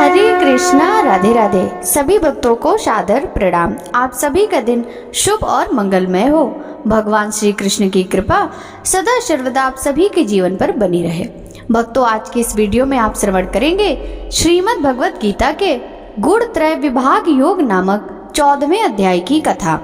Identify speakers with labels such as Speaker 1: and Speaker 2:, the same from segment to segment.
Speaker 1: हरे कृष्णा, राधे राधे। सभी भक्तों को सादर प्रणाम। आप सभी का दिन शुभ और मंगलमय हो। भगवान श्री कृष्ण की कृपा सदा सर्वदा आप सभी के जीवन पर बनी रहे। भक्तों, आज के इस वीडियो में आप श्रवण करेंगे श्रीमद् भगवत गीता के गुण त्रय विभाग योग नामक 14वें अध्याय की कथा।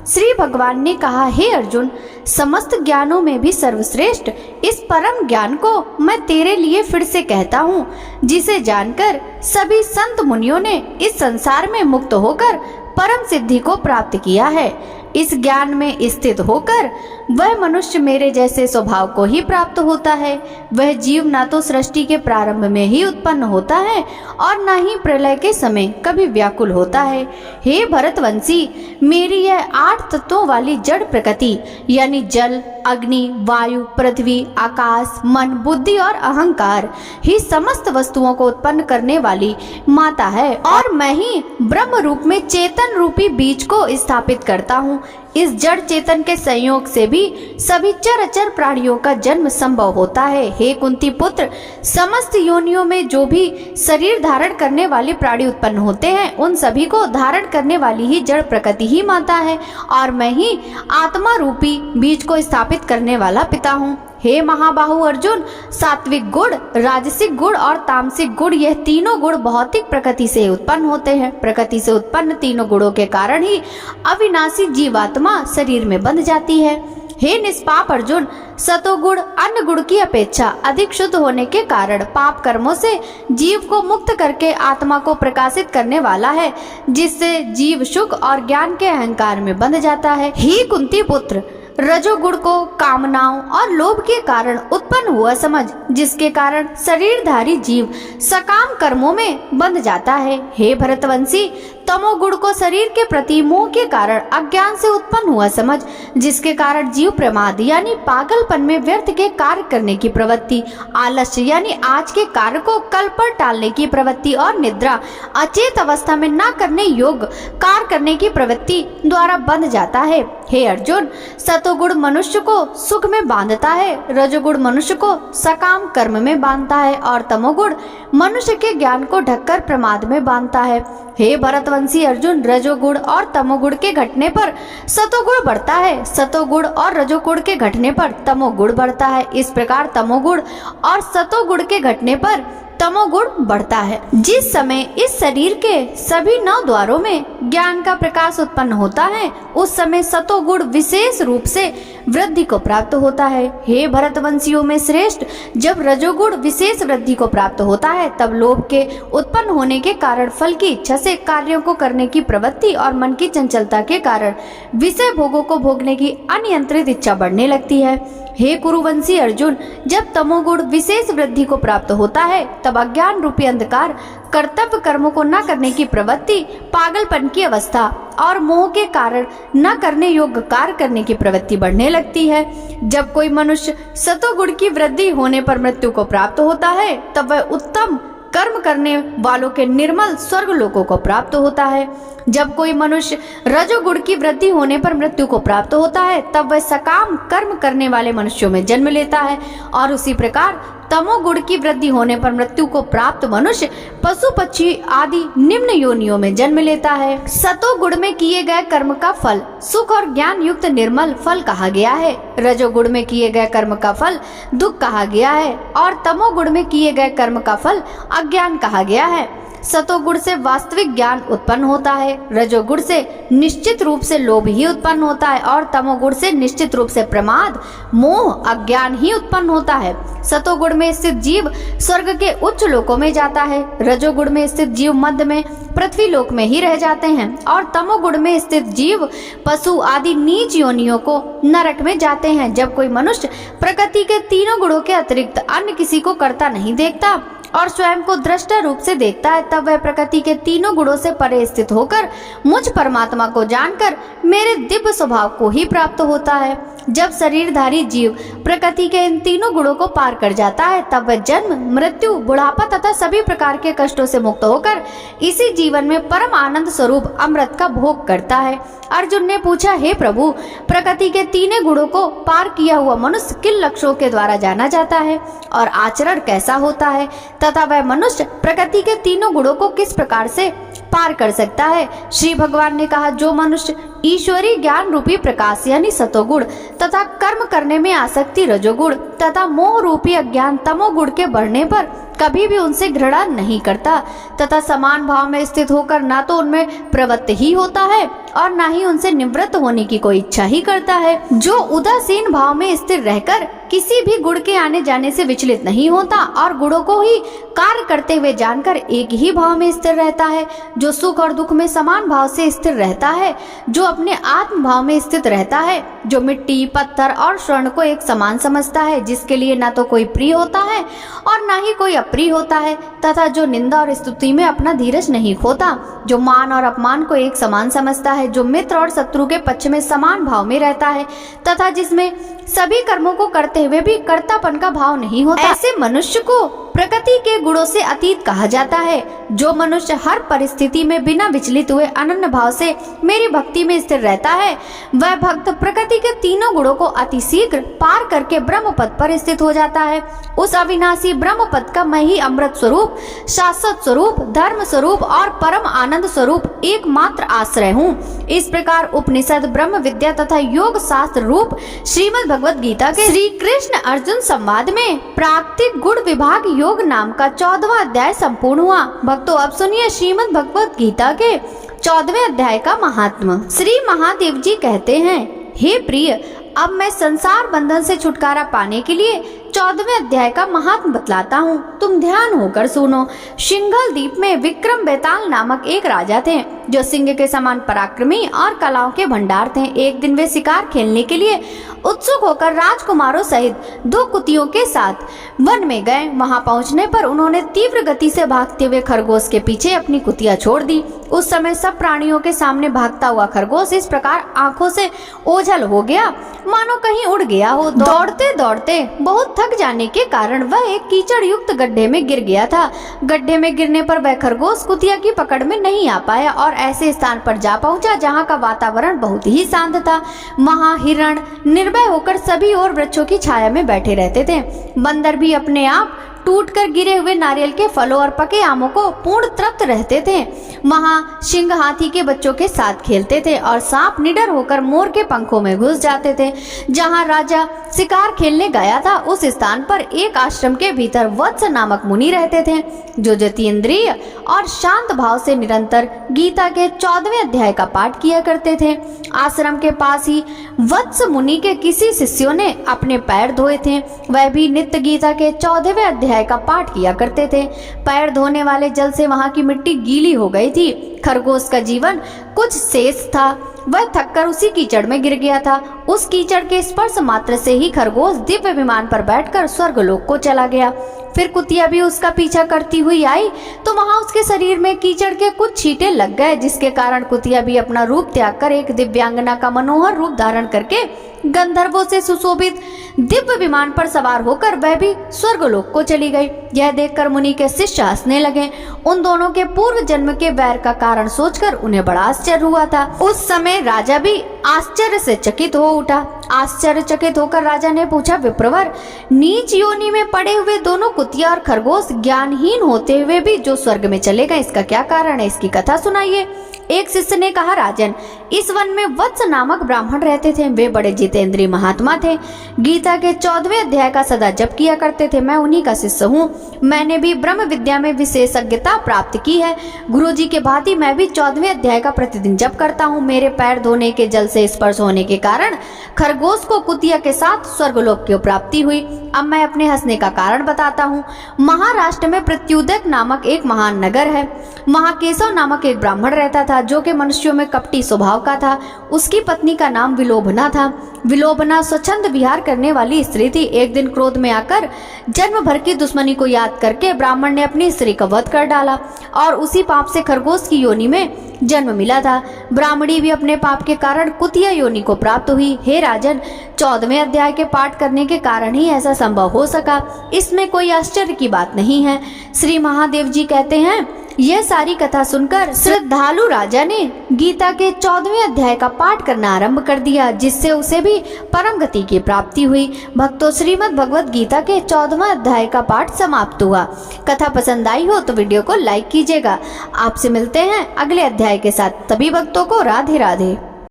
Speaker 1: श्री भगवान ने कहा, हे अर्जुन, समस्त ज्ञानों में भी सर्वश्रेष्ठ इस परम ज्ञान को मैं तेरे लिए फिर से कहता हूँ, जिसे जानकर सभी संत मुनियों ने इस संसार में मुक्त होकर परम सिद्धि को प्राप्त किया है। इस ज्ञान में स्थित होकर वह मनुष्य मेरे जैसे स्वभाव को ही प्राप्त होता है। वह जीव ना तो सृष्टि के प्रारंभ में ही उत्पन्न होता है और न ही प्रलय के समय कभी व्याकुल होता है। हे भरतवंशी, मेरी यह 8 तत्वों वाली जड़ प्रकृति यानी जल, अग्नि, वायु, पृथ्वी, आकाश, मन, बुद्धि और अहंकार ही समस्त वस्तुओं को उत्पन्न करने वाली माता है और मैं ही ब्रह्म रूप में चेतन रूपी बीज को स्थापित करता हूँ। इस जड़ चेतन के संयोग से भी सभी चराचर प्राणियों का जन्म संभव होता है। हे कुंती पुत्र, समस्त योनियों में जो भी शरीर धारण करने वाले प्राणी उत्पन्न होते हैं, उन सभी को धारण करने वाली ही जड़ प्रकृति ही माता है और मैं ही आत्मा रूपी बीज को स्थापित करने वाला पिता हूँ। हे महाबाहु अर्जुन, सात्विक गुण, राजसिक गुण और तामसिक गुण, यह तीनों गुण भौतिक प्रकृति से उत्पन्न होते हैं। प्रकृति से उत्पन्न तीनों गुणों के कारण ही अविनाशी जीवात्मा शरीर में बंध जाती है। हे निष्पाप अर्जुन, सतोगुण अन्य गुण की अपेक्षा अधिक शुद्ध होने के कारण पाप कर्मों से जीव को मुक्त करके आत्मा को प्रकाशित करने वाला है, जिससे जीव सुख और ज्ञान के अहंकार में बंध जाता है। हे कुंती पुत्र, रजोगुण को कामनाओं और लोभ के कारण उत्पन्न हुआ समझ, जिसके कारण शरीरधारी जीव सकाम कर्मों में बंध जाता है। हे भरतवंशी, तमोगुण को शरीर के प्रति मोह के कारण अज्ञान से उत्पन्न हुआ समझ, जिसके कारण जीव प्रमाद यानी पागलपन में व्यर्थ के कार्य करने की प्रवृत्ति, आलस्य यानी आज के कार्य को कल पर टालने की प्रवृत्ति और निद्रा अचेत अवस्था में न करने योग्य कार्य करने की प्रवृत्ति द्वारा बंध जाता है। हे अर्जुन, सतोगुण मनुष्य को सुख में बांधता है, रजोगुण मनुष्य को सकाम कर्म में बांधता है और तमोगुण मनुष्य के ज्ञान को ढककर प्रमाद में बांधता है। हे भरतवंशी अर्जुन, रजोगुण और तमोगुण के घटने पर सतोगुण बढ़ता है, सतोगुण और रजोगुण के घटने पर तमोगुण बढ़ता है। इस प्रकार तमोगुण और सतोगुण के घटने पर तमोगुण बढ़ता है। जिस समय इस शरीर के सभी 9 द्वारों में ज्ञान का प्रकाश उत्पन्न होता है, उस समय सतोगुण विशेष रूप से वृद्धि को प्राप्त होता है। हे भरतवंशियों में श्रेष्ठ, जब रजोगुण विशेष वृद्धि को प्राप्त होता है, तब लोभ के उत्पन्न होने के कारण फल की इच्छा से कार्यों को करने की प्रवृत्ति और मन की चंचलता के कारण विषय भोगों को भोगने की अनियंत्रित इच्छा बढ़ने लगती है। हे कुरुवंशी अर्जुन, जब तमोगुण विशेष वृद्धि को प्राप्त होता है, तब अज्ञान रूपी अंधकार कर्तव्य कर्मों को न करने की प्रवृत्ति, पागलपन की अवस्था और मोह के कारण न करने योग्य कार्य करने की प्रवृत्ति बढ़ने लगती है। जब कोई मनुष्य सतोगुण की वृद्धि होने पर मृत्यु को प्राप्त होता है, तब वह उत्तम कर्म करने वालों के निर्मल स्वर्ग लोकों को प्राप्त होता है। जब कोई मनुष्य रजोगुण की वृद्धि होने पर मृत्यु को प्राप्त होता है, तब वह सकाम कर्म करने वाले मनुष्यों में जन्म लेता है और उसी प्रकार तमोगुण की वृद्धि होने पर मृत्यु को प्राप्त मनुष्य पशु पक्षी आदि निम्न योनियों में जन्म लेता है। सतोगुण में किए गए कर्म का फल सुख और ज्ञान युक्त निर्मल फल कहा गया है। रजोगुण में किए गए कर्म का फल दुख कहा गया है और तमोगुण में किए गए कर्म का फल अज्ञान कहा गया है। सतोगुण से वास्तविक ज्ञान उत्पन्न होता है, रजोगुण से निश्चित रूप से लोभ ही उत्पन्न होता है और तमोगुण से निश्चित रूप से प्रमाद, मोह, अज्ञान ही उत्पन्न होता है। सतोगुण में स्थित जीव स्वर्ग के उच्च लोकों में जाता है, रजोगुण में स्थित जीव मध्य में पृथ्वी लोक में ही रह जाते हैं और तमोगुण में स्थित जीव पशु आदि नीच योनियों को नरक में जाते हैं। जब कोई मनुष्य प्रकृति के तीनों गुणों के अतिरिक्त अन्य किसी को करता नहीं देखता और स्वयं को दृष्टा रूप से देखता है, तब वह प्रकृति के तीनों गुणों से परे स्थित होकर मुझ परमात्मा को जानकर मेरे दिव्य स्वभाव को ही प्राप्त होता है। जब शरीरधारी जीव प्रकृति के इन तीनों गुणों को पार कर जाता है, तब वह जन्म, मृत्यु, बुढ़ापा तथा सभी प्रकार के कष्टों से मुक्त होकर इसी जीवन में परम आनंद स्वरूप अमृत का भोग करता है। अर्जुन ने पूछा, हे प्रभु, प्रकृति के तीनों गुणों को पार किया हुआ मनुष्य किन लक्ष्यों के द्वारा जाना जाता है और आचरण कैसा होता है? तथा वह मनुष्य प्रकृति के तीनों गुणों को किस प्रकार से पार कर सकता है। श्री भगवान ने कहा, जो मनुष्य ईश्वरीय ज्ञान रूपी प्रकाश यानी सतोगुण तथा कर्म करने में आसक्ति रजोगुण तथा मोह रूपी अज्ञान तमोगुण के बढ़ने पर कभी भी उनसे घृणा नहीं करता तथा समान भाव में स्थित होकर ना तो उनमें प्रवृत्त ही होता है और ना ही उनसे निवृत्त होने की कोई इच्छा ही करता है, जो उदासीन भाव में स्थिर रहकर किसी भी गुण के आने जाने से विचलित नहीं होता और गुणों को ही कार्य करते हुए जानकर एक ही भाव में स्थिर रहता है, जो सुख और दुख में समान भाव से स्थिर रहता है, जो अपने आत्म भाव में स्थित रहता है, जो मिट्टी पत्थर और स्वर्ण को एक समान समझता है, जिसके लिए ना तो कोई प्रिय होता है और ना ही कोई अप्रिय होता है, तथा जो निंदा और स्तुति में अपना धीरज नहीं खोता, जो मान और अपमान को एक समान समझता है, जो मित्र और शत्रु के पक्ष में समान भाव में रहता है तथा जिसमें सभी कर्मों को करते हुए भी कर्तापन का भाव नहीं होता, ऐसे मनुष्य को प्रकृति के गुणों से अतीत कहा जाता है। जो मनुष्य हर परिस्थिति में बिना विचलित हुए अनन्य भाव से मेरी भक्ति में स्थिर रहता है, वह भक्त प्रकृति के तीनों गुणों को अति शीघ्र पार करके ब्रह्म पद पर स्थित हो जाता है। उस अविनाशी ब्रह्म पद का मैं ही अमृत स्वरूप, शाश्वत स्वरूप, धर्म स्वरूप और परम आनंद स्वरूप एकमात्र आश्रय हूँ। इस प्रकार उपनिषद, ब्रह्म विद्या तथा योग शास्त्र रूप श्रीमद् भगवद गीता के श्री कृष्ण अर्जुन संवाद में प्राकृतिक गुण विभाग योग नाम का 14वां अध्याय संपूर्ण हुआ। भक्तों, अब सुनिए श्रीमद् भगवद गीता के 14वें अध्याय का महात्म। श्री महादेव जी कहते हैं, हे प्रिय, अब मैं संसार बंधन से छुटकारा पाने के लिए 14वें अध्याय का महात्म बतलाता हूँ, तुम ध्यान होकर सुनो। सिंघल द्वीप में विक्रम बेताल नामक एक राजा थे, जो सिंह के समान पराक्रमी और कलाओं के भंडार थे। एक दिन वे शिकार खेलने के लिए उत्सुक होकर राजकुमारों सहित 2 कुतियों के साथ वन में गए। वहां पहुंचने पर उन्होंने तीव्र गति से भागते हुए खरगोश के पीछे अपनी कुतिया छोड़ दी। उस समय सब प्राणियों के सामने भागता हुआ खरगोश इस प्रकार आंखों से ओझल हो गया मानो कहीं उड़ गया हो। दौड़ते दौड़ते बहुत थक जाने के कारण वह एक कीचड़ युक्त गड्ढे में गिर गया था। गड्ढे में गिरने पर वह खरगोश कुतिया की पकड़ में नहीं आ पाया और ऐसे स्थान पर जा पहुंचा जहां का वातावरण बहुत ही शांत था। वहां हिरण निर्भय होकर सभी ओर वृक्षों की छाया में बैठे रहते थे। बंदर भी अपने आप टूटकर गिरे हुए नारियल के फलों और पके आमों को पूर्ण तृप्त रहते थे। वहां सिंह हाथी के बच्चों के साथ खेलते थे और सांप निडर होकर मोर के पंखों में घुस जाते थे। जहां राजा शिकार खेलने गया था, उस स्थान पर एक आश्रम के भीतर वत्स नामक मुनि रहते थे, जो जतीन्द्रिय और शांत भाव से निरंतर गीता के 14वें अध्याय का पाठ किया करते थे। आश्रम के पास ही वत्स मुनि के किसी शिष्यों ने अपने पैर धोए थे। वह भी नित्य गीता के 14वें अध्याय का पाठ किया करते थे। पैर धोने वाले जल से वहां की मिट्टी गीली हो गई थी। खरगोश का जीवन कुछ शेष था, वह थककर उसी कीचड़ में गिर गया था। उस कीचड़ के स्पर्श मात्र से ही खरगोश दिव्य विमान पर बैठकर स्वर्गलोक को चला गया। फिर कुतिया भी उसका पीछा करती हुई आई तो वहां उसके शरीर में कीचड़ के कुछ छींटे लग गए, जिसके कारण कुतिया भी अपना रूप त्याग कर एक दिव्यांगना का मनोहर रूप धारण करके गंधर्वों से सुशोभित दिव्य विमान पर सवार होकर वह भी स्वर्गलोक को चली गई। यह देखकर मुनि के शिष्य हंसने लगे। उन दोनों के पूर्व जन्म के वैर का कारण सोचकर उन्हें बड़ा आश्चर्य हुआ था। उस समय राजा भी आश्चर्य से चकित हो उठा। आश्चर्यचकित होकर राजा ने पूछा, विप्रवर, नीच योनि में पड़े हुए दोनों कुतिया और खरगोश ज्ञानहीन होते हुए भी जो स्वर्ग में चले गए, इसका क्या कारण है? इसकी कथा सुनाइए। एक शिष्य ने कहा, राजन, इस वन में वत्स नामक ब्राह्मण रहते थे। वे बड़े जितेंद्रिय महात्मा थे, गीता के 14वें अध्याय का सदा जप किया करते थे। मैं उन्हीं का शिष्य हूँ। मैंने भी ब्रह्म विद्या में विशेषज्ञता प्राप्त की है। गुरुजी के भांति मैं भी 14वें अध्याय का प्रतिदिन जप करता हूँ। मेरे पैर धोने के जल से स्पर्श होने के कारण खरगोश को कुतिया के साथ स्वर्गलोक की प्राप्ति हुई। अब मैं अपने हंसने का कारण बताता हूँ। महाराष्ट्र में प्रत्युदक नामक एक महान नगर है। वहाँ केशव नामक एक ब्राह्मण रहता था, जो कि मनुष्यों में कपटी स्वभाव का था। उसकी पत्नी का नाम विलोभना था। विलोभना स्वच्छंद विहार करने वाली स्त्री थी। एक दिन क्रोध में आकर जन्म भर की दुश्मनी को याद करके ब्राह्मण ने अपनी स्त्री का वध कर डाला और उसी पाप से खरगोश की योनि में जन्म मिला था। ब्राह्मणी भी अपने पाप के कारण कुतिया योनि को प्राप्त हुई। हे राजन, 14वें अध्याय के पाठ करने के कारण ही ऐसा संभव हो सका। इसमें कोई आश्चर्य की बात नहीं है। श्री महादेव जी कहते हैं, यह सारी कथा सुनकर श्रद्धालु राजा ने गीता के 14वें अध्याय का पाठ करना आरंभ कर दिया, जिससे उसे भी परम गति की प्राप्ति हुई। भक्तों, श्रीमद् भगवत गीता के 14वां अध्याय का पाठ समाप्त हुआ। कथा पसंद आई हो तो वीडियो को लाइक कीजिएगा। आपसे मिलते हैं अगले अध्याय के साथ। सभी भक्तों को राधे राधे।